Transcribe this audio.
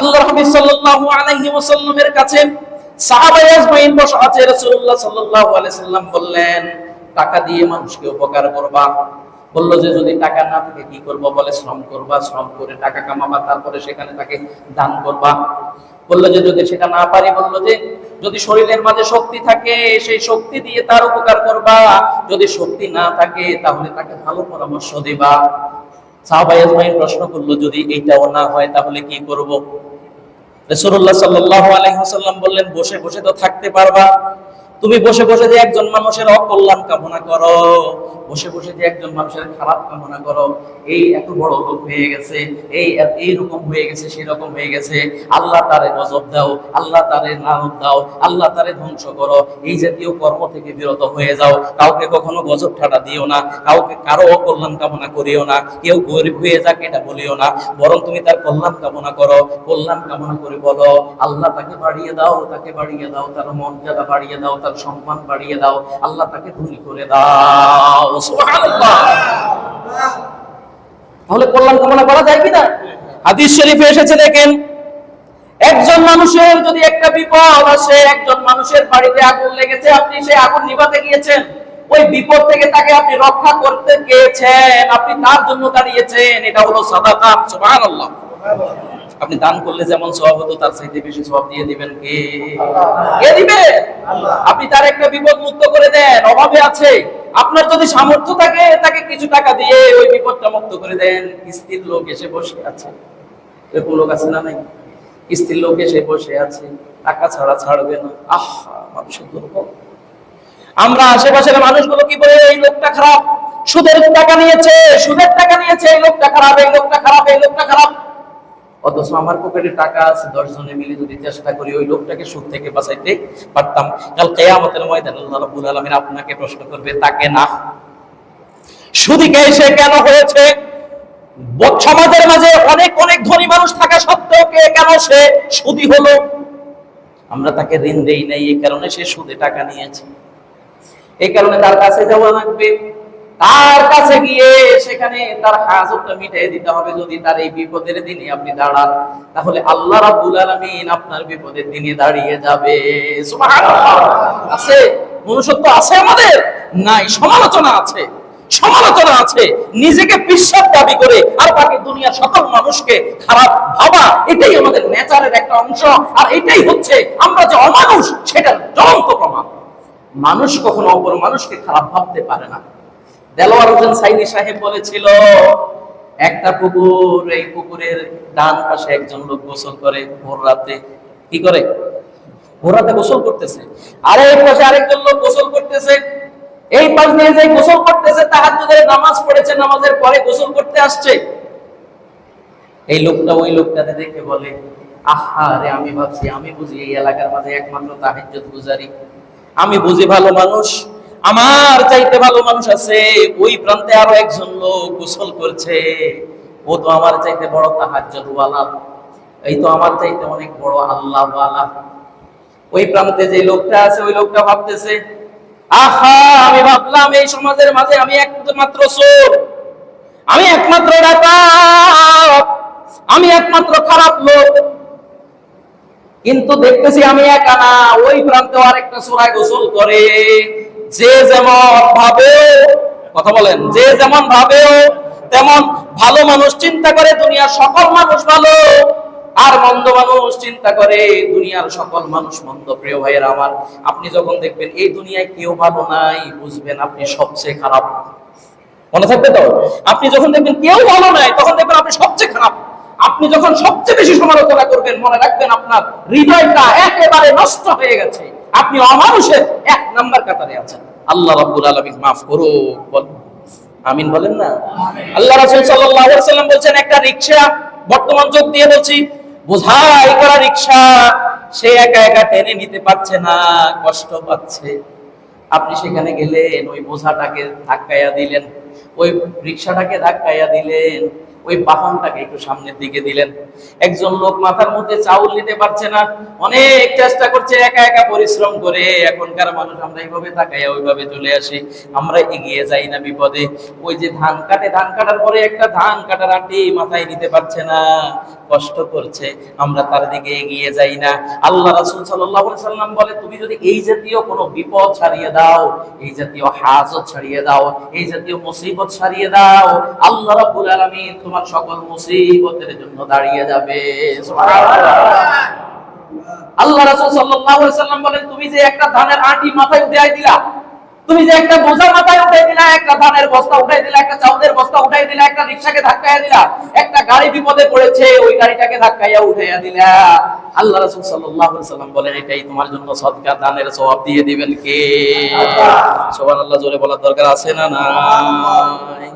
আল্লাহর হাবিব সাল্লাল্লাহু আলাইহি ওয়াসাল্লামের কাছে সাহাবায়ে আজমাইন বসা আছে। রাসূলুল্লাহ সাল্লাল্লাহু আলাইহি ওয়াসাল্লাম বললেন, টাকা দিয়ে মানুষকে উপকার করবা। বলল যে যদি টাকা না থাকে কি করব? বলে শ্রম করবা, শ্রম করে টাকা কামাবা, তারপরে সেখানে তাকে দান করবা। বললো যে যদি সেটা না পারি, বললো যে যদি শরীরের মাঝে শক্তি থাকে সেই শক্তি দিয়ে তার উপকার করবা, যদি শক্তি না থাকে তাহলে তাকে ভালো পরামর্শ দিবা। সাহাবায়ে আজমাইন প্রশ্ন করলো, যদি এইটাও না হয় তাহলে কি করব? রাসূলুল্লাহ সাল্লাল্লাহু আলাইহি ওয়াসাল্লাম বললেন, বসে বসে তো থাকতে পারবা। তুমি বসে বসে যে একজন মানুষের অকল্যাণ কামনা করো, বসে বসে যে একজন মানুষের খারাপ কামনা করো, এই এত বড় লোক হয়ে গেছে, এই রকম হয়ে গেছে, সেই রকম হয়ে গেছে, আল্লাহ তারে গজব দাও, আল্লাহ তারে লানত দাও, আল্লাহ তারে ধ্বংস করো, এই জাতীয় কর্ম থেকে বিরত হয়ে যাও। কাউকে কখনো গজব ঠাটা দিও না, কাউকে কারো অকল্যাণ কামনা করিও না, কেউ গরিব হয়ে যাক এটা বলিও না, বরং তুমি তার কল্যাণ কামনা করো। কল্যাণ কামনা করে বলো, আল্লাহ তাকে বাড়িয়ে দাও, তাকে বাড়িয়ে দাও, তার মর্যাদা বাড়িয়ে দাও, তার সম্মান বাড়িয়ে দাও, আল্লাহ তাকে ধনী করে দাও। সুবহানাল্লাহ। তাহলে কল্যাণ কামনা করা যায় কিনা? হাদিস শরীফে এসেছে, দেখেন, একজন মানুষের যদি একটা বিপদ আসে, একজন মানুষের বাড়িতে আগুন লেগেছে, আপনি সেই আগুন নিভাতে গিয়েছেন, ওই বিপদ থেকে তাকে আপনি রক্ষা করতে গিয়েছেন, আপনি তার জন্য দাঁড়িয়েছেন, এটা হলো সাদাকা। সুবহানাল্লাহ। আপনি দান করলে যেমন সওয়াব হতো তার চাইতে বেশি সওয়াব দিয়ে দিবেন কে? কে দিবে? আপনি তার একটা বিপদ মুক্ত করে দেন, অভাবে আছে, আপনার যদি সামর্থ্য থাকে তাকে কিছু টাকা দিয়ে ওই বিপদটা মুক্ত করে দেন। কিস্তির লোক এসে বসে আছে, এরকম লোক আছে না নাই? কিস্তির লোক এসে বসে আছে, টাকা ছাড়া ছাড়বে না। মানুষের দুর্বল। আমরা আশেপাশের মানুষগুলো কি বলে, এই লোকটা খারাপ, সুদের টাকা নিয়েছে, সুদের টাকা নিয়েছে, এই লোকটা খারাপ, এই লোকটা খারাপ, এই লোকটা খারাপ। অথচ আমার পকেটে টাকা আছে, 10 জনে মিলে যদি চেষ্টা করি ওই লোকটাকে সুদ থেকে বাঁচাইতে পারতাম, কাল কিয়ামতের ময়দানে আল্লাহ রাব্বুল আলামিন আপনাকে প্রশ্ন করবে, তাকে না। সুদীকে সে কেন হয়েছে? সমাজের মাঝে অনেক অনেক ধনী মানুষ থাকা সত্ত্বেও কেন সে সুদী হলো? আমরা তাকে ঋণ দেই নাই, এই কারণে সে সুদে টাকা নিয়েছে। এই কারণে তার কাছে যাওয়া লাগবে, তার কাছে গিয়ে সেখানে তার হাজতটা মিটিয়ে দিতে হবে। যদি তার এই বিপদের দিনে আপনি দাঁড়ান, তাহলে আল্লাহ রাব্বুল আলামিন আপনার বিপদের দিনে দাঁড়িয়ে যাবে। সুবহানাল্লাহ। আছে মনুষ্যত্ব আছে আমাদের? নাই। সমালোচনা আছে, সমালোচনা আছে, নিজেকে বিশ্বাস দাবি করে আর বাকি দুনিয়ার সকল মানুষকে খারাপ ভাবা, এটাই আমাদের নেচারের একটা অংশ। আর এটাই হচ্ছে আমরা যে অমানুষ সেটার জ্বলন্ত প্রমাণ। মানুষ কখনো অপর মানুষকে খারাপ ভাবতে পারে না। দেলোয়ার হোসেন সাইদি সাহেব বলেছিল, একটা পুকুর, এই পুকুরের ডান পাশে একজন লোক গোসল করে ভোর রাতে। কি করে? ভোর রাতে গোসল করতেছে। আর এই পাশে আরেকজন লোক গোসল করতেছে। এই পাশ দিয়ে যে গোসল করতেছে, তাহাজ্জুদের নামাজ পড়েছে, নামাজের পরে গোসল করতে আসছে। এই লোকটা ওই লোকটাকে দেখে বলে, আহা রে, আমি ভাবছি আমি বুঝি এই এলাকার মাঝে একমাত্র তাহাজ্জুদ গুজারি, আমি বুঝি ভালো মানুষ, আমার চাইতে ভালো মানুষ আছে, ওই প্রান্তে আরো একজন লোক গোসল করছে, ও তো আমার চাইতে বড় তাহাজ্জুদ ওয়ালা, এই তো আমার চাইতে অনেক বড় আল্লাহ ওয়ালা। ওই প্রান্তে যে লোকটা আছে, ওই লোকটা ভাবতেছে, আহা, আমি ভাবলাম এই সমাজের মাঝে আমি একমাত্র চোর, আমি একমাত্র ডাকাত, আমি একমাত্র খারাপ লোক, কিন্তু দেখতেছি আমি একা না, ওই প্রান্তে আরেকটা চোরাই গোসল করে। যে যেমন ভাবে, কথা বলেন, যে যেমন ভাবে তেমন ভালো মানুষ চিন্তা করে দুনিয়ার সকল মানুষ ভালো, আর মন্দ মানুষ চিন্তা করে দুনিয়ার সকল মানুষ মন্দ। প্রিয় ভাইয়েরা আমার, আপনি যখন দেখবেন এই দুনিয়ায় কেউ ভালো নাই, বুঝবেন আপনি সবচেয়ে খারাপ। মনে থাকবে তো? আপনি যখন দেখবেন কেউ ভালো নাই, তখন দেখবেন আপনি সবচেয়ে খারাপ। আপনি যখন সবচেয়ে বেশি সমালোচনা করবেন, মনে রাখবেন আপনার হৃদয়টা একেবারে নষ্ট হয়ে গেছে, আপনি অমানুষের 1 নাম্বার কাতারে আছেন। আল্লাহ রাব্বুল আলামিন মাফ করুক। আমিন বলেন না? আল্লাহ রাসূল সাল্লাল্লাহু আলাইহি ওয়াসাল্লাম বলেন, একটা রিকশা, বর্তমান যুগ দিয়ে বলছি, বোঝাই করা রিকশা, সে একা একা টেনে নিতে পারছে না, কষ্ট পাচ্ছে। আপনি সেখানে গেলেন, ওই বোঝাটাকে ধাক্কাইয়া দিলেন, ওই রিকশাটাকে ধাক্কাইয়া দিলেন, ওই বাহনটাকে একটু সামনের দিকে দিলেন। একজন লোক মাথার মধ্যে চাউল নিতে পারছে না, অনেক চেষ্টা করছে, একা একা পরিশ্রম করে। এখনকার মানুষ আমরা এইভাবে তাকাইয়া ওইভাবে চলে আসি, আমরা এগিয়ে যাই না বিপদে। ওই যে ধান কাটে, ধান কাটার পরে একটা ধান কাটার আটি মাথায় নিতে পারছে না, কষ্ট করছে, আমরা তার দিকে এগিয়ে যাই না। আল্লাহ রাসূল সাল্লাল্লাহু আলাইহি সাল্লাম বলে, তুমি যদি এই জাতীয় কোনো বিপদ ছাড়িয়ে দাও, এই জাতীয় হাজত ছাড়িয়ে দাও, এই জাতীয় মুসিবত ছাড়িয়ে দাও, আল্লাহ রাব্বুল আলামিন তোমার সকল মুসিবতের জন্য দাঁড়িয়ে যাবে। সুবহানাল্লাহ। আল্লাহ রাসূল সাল্লাল্লাহু আলাইহি সাল্লাম বলেন, তুমি যে একটা ধানের আটি মাথায় উঠাই দিলা, তুমি যে একটা বোঝা মাথায় উঠাই দিলা, একটা ধানের বস্তা উঠাই দিলা, একটা চাউলের বস্তা উঠাই দিলা, একটা রিকশাকে ধাক্কাইয়া দিলা, একটা গাড়ি বিপদে পড়েছে ওই গাড়িটাকে ধাক্কাইয়া উঠাইয়া দিলা, আল্লাহ রাসূল সাল্লাল্লাহু আলাইহি সাল্লাম বলেন, এটাই তোমার জন্য সদকা দানের সওয়াব দিয়ে দিবেন কে? সুবহানাল্লাহ। জোরে বলার দরকার আছে না নাই?